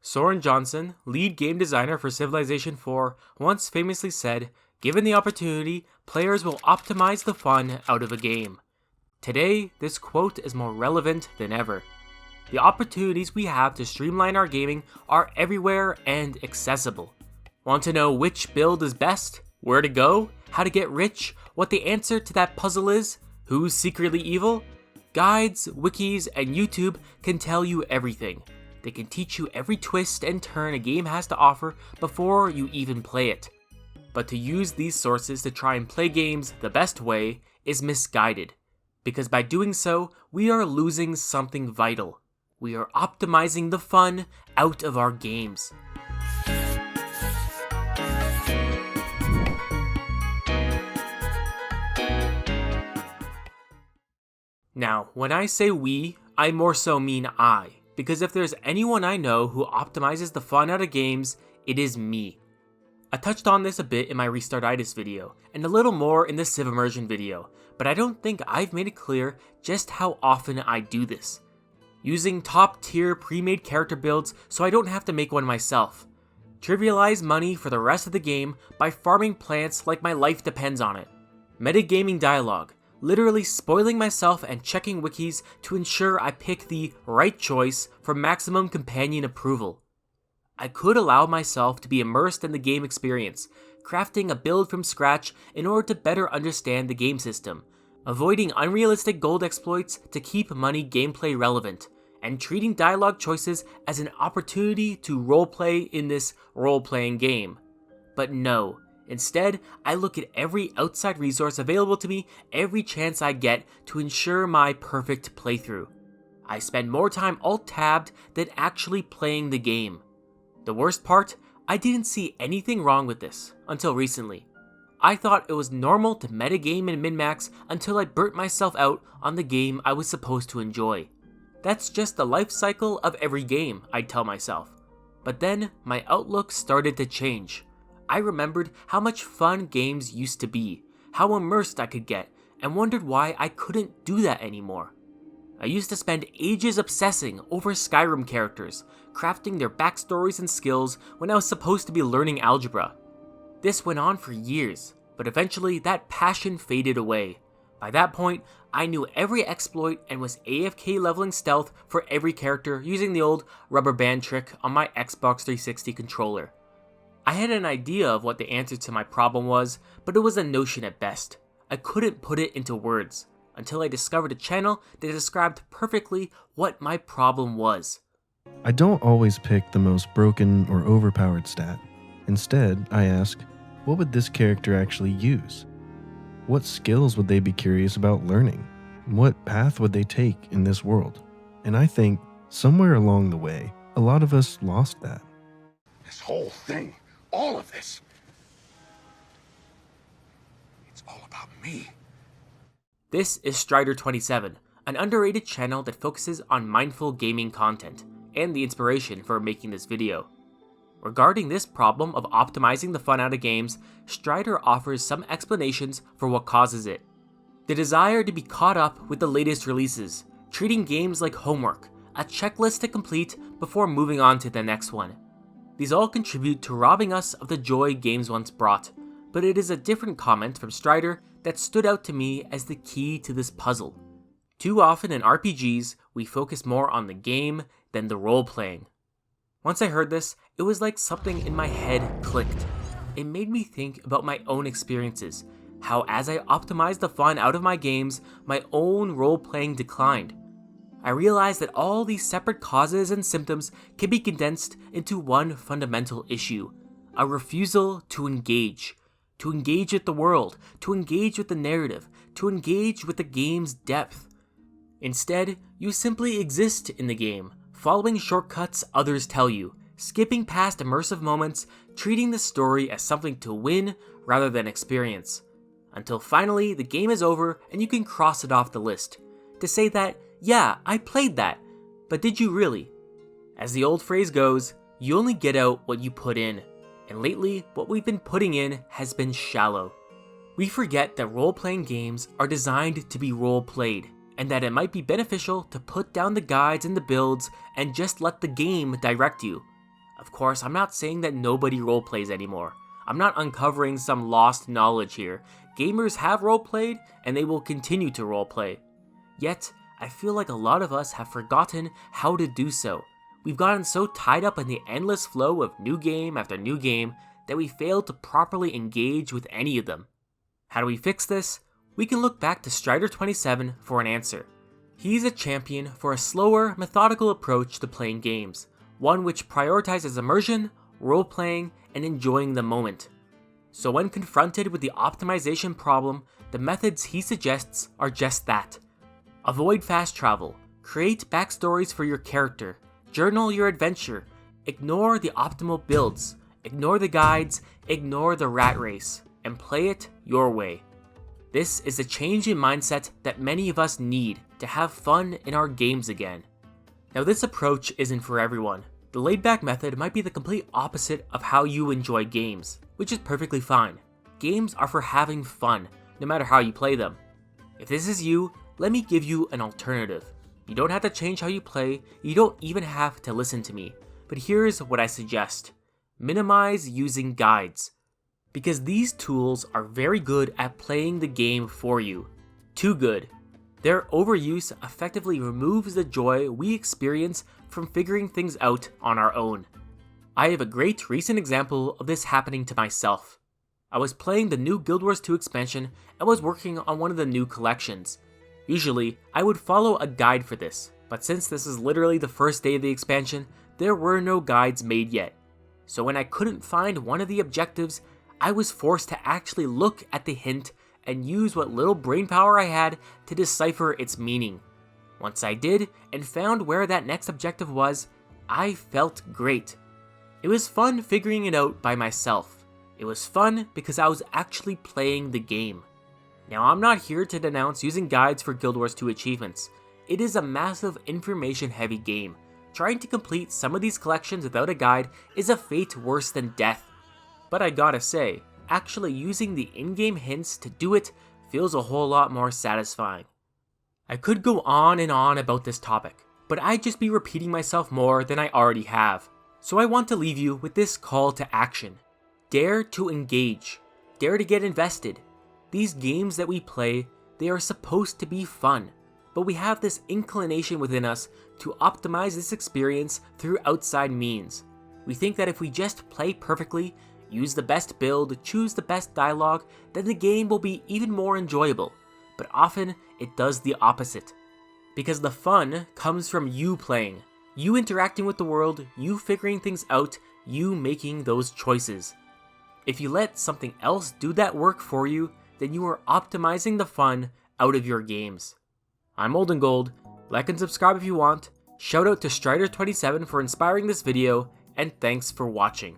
Soren Johnson, lead game designer for Civilization 4, once famously said, "Given the opportunity, players will optimize the fun out of a game." Today, this quote is more relevant than ever. The opportunities we have to streamline our gaming are everywhere and accessible. Want to know which build is best? Where to go? How to get rich? What the answer to that puzzle is? Who's secretly evil? Guides, wikis, and YouTube can tell you everything. They can teach you every twist and turn a game has to offer before you even play it. But to use these sources to try and play games the best way is misguided, because by doing so, we are losing something vital. We are optimizing the fun out of our games. Now, when I say we, I more so mean I, because if there's anyone I know who optimizes the fun out of games, it is me. I touched on this a bit in my Restartitis video, and a little more in the Civ Immersion video, but I don't think I've made it clear just how often I do this. Using top tier pre-made character builds so I don't have to make one myself. Trivialize money for the rest of the game by farming plants like my life depends on it. Metagaming dialogue. Literally spoiling myself and checking wikis to ensure I pick the right choice for maximum companion approval. I could allow myself to be immersed in the game experience, crafting a build from scratch in order to better understand the game system, avoiding unrealistic gold exploits to keep money gameplay relevant, and treating dialogue choices as an opportunity to roleplay in this role-playing game. But no. Instead, I look at every outside resource available to me every chance I get to ensure my perfect playthrough. I spend more time alt-tabbed than actually playing the game. The worst part, I didn't see anything wrong with this until recently. I thought it was normal to metagame and min-max until I burnt myself out on the game I was supposed to enjoy. That's just the life cycle of every game, I'd tell myself. But then, my outlook started to change. I remembered how much fun games used to be, how immersed I could get, and wondered why I couldn't do that anymore. I used to spend ages obsessing over Skyrim characters, crafting their backstories and skills when I was supposed to be learning algebra. This went on for years, but eventually that passion faded away. By that point, I knew every exploit and was AFK leveling stealth for every character using the old rubber band trick on my Xbox 360 controller. I had an idea of what the answer to my problem was, but it was a notion at best. I couldn't put it into words, until I discovered a channel that described perfectly what my problem was. I don't always pick the most broken or overpowered stat. Instead, I ask, what would this character actually use? What skills would they be curious about learning? What path would they take in this world? And I think, somewhere along the way, a lot of us lost that. This whole thing. All of this. It's all about me. This is Strider27, an underrated channel that focuses on mindful gaming content, and the inspiration for making this video. Regarding this problem of optimizing the fun out of games, Strider offers some explanations for what causes it. The desire to be caught up with the latest releases, treating games like homework, a checklist to complete before moving on to the next one. These all contribute to robbing us of the joy games once brought, but it is a different comment from Strider that stood out to me as the key to this puzzle. Too often in RPGs, we focus more on the game than the role-playing. Once I heard this, it was like something in my head clicked. It made me think about my own experiences, how as I optimized the fun out of my games, my own role-playing declined. I realized that all these separate causes and symptoms can be condensed into one fundamental issue: a refusal to engage with the world, to engage with the narrative, to engage with the game's depth. Instead, you simply exist in the game, following shortcuts others tell you, skipping past immersive moments, treating the story as something to win rather than experience. Until finally the game is over and you can cross it off the list, to say that, yeah, I played that, but did you really? As the old phrase goes, you only get out what you put in, and lately, what we've been putting in has been shallow. We forget that role-playing games are designed to be role-played, and that it might be beneficial to put down the guides and the builds and just let the game direct you. Of course, I'm not saying that nobody roleplays anymore. I'm not uncovering some lost knowledge here. Gamers have roleplayed, and they will continue to roleplay. Yet, I feel like a lot of us have forgotten how to do so. We've gotten so tied up in the endless flow of new game after new game that we fail to properly engage with any of them. How do we fix this? We can look back to Strider27 for an answer. He's a champion for a slower, methodical approach to playing games, one which prioritizes immersion, role-playing, and enjoying the moment. So when confronted with the optimization problem, the methods he suggests are just that. Avoid fast travel, create backstories for your character, journal your adventure, ignore the optimal builds, ignore the guides, ignore the rat race, and play it your way. This is a change in mindset that many of us need to have fun in our games again. Now this approach isn't for everyone. The laid-back method might be the complete opposite of how you enjoy games, which is perfectly fine. Games are for having fun, no matter how you play them. If this is you, let me give you an alternative. You don't have to change how you play, you don't even have to listen to me, but here's what I suggest. Minimize using guides, because these tools are very good at playing the game for you. Too good. Their overuse effectively removes the joy we experience from figuring things out on our own. I have a great recent example of this happening to myself. I was playing the new Guild Wars 2 expansion and was working on one of the new collections. Usually, I would follow a guide for this, but since this is literally the first day of the expansion, there were no guides made yet. So when I couldn't find one of the objectives, I was forced to actually look at the hint and use what little brainpower I had to decipher its meaning. Once I did, and found where that next objective was, I felt great. It was fun figuring it out by myself. It was fun because I was actually playing the game. Now I'm not here to denounce using guides for Guild Wars 2 achievements. It is a massive information heavy game. Trying to complete some of these collections without a guide is a fate worse than death. But I gotta say, actually using the in-game hints to do it feels a whole lot more satisfying. I could go on and on about this topic, but I'd just be repeating myself more than I already have. So I want to leave you with this call to action. Dare to engage. Dare to get invested. These games that we play, they are supposed to be fun, but we have this inclination within us to optimize this experience through outside means. We think that if we just play perfectly, use the best build, choose the best dialogue, then the game will be even more enjoyable. But often, it does the opposite. Because the fun comes from you playing, you interacting with the world, you figuring things out, you making those choices. If you let something else do that work for you, then you are optimizing the fun out of your games. I'm Olden Gold, like and subscribe if you want, shout out to Strider27 for inspiring this video, and thanks for watching.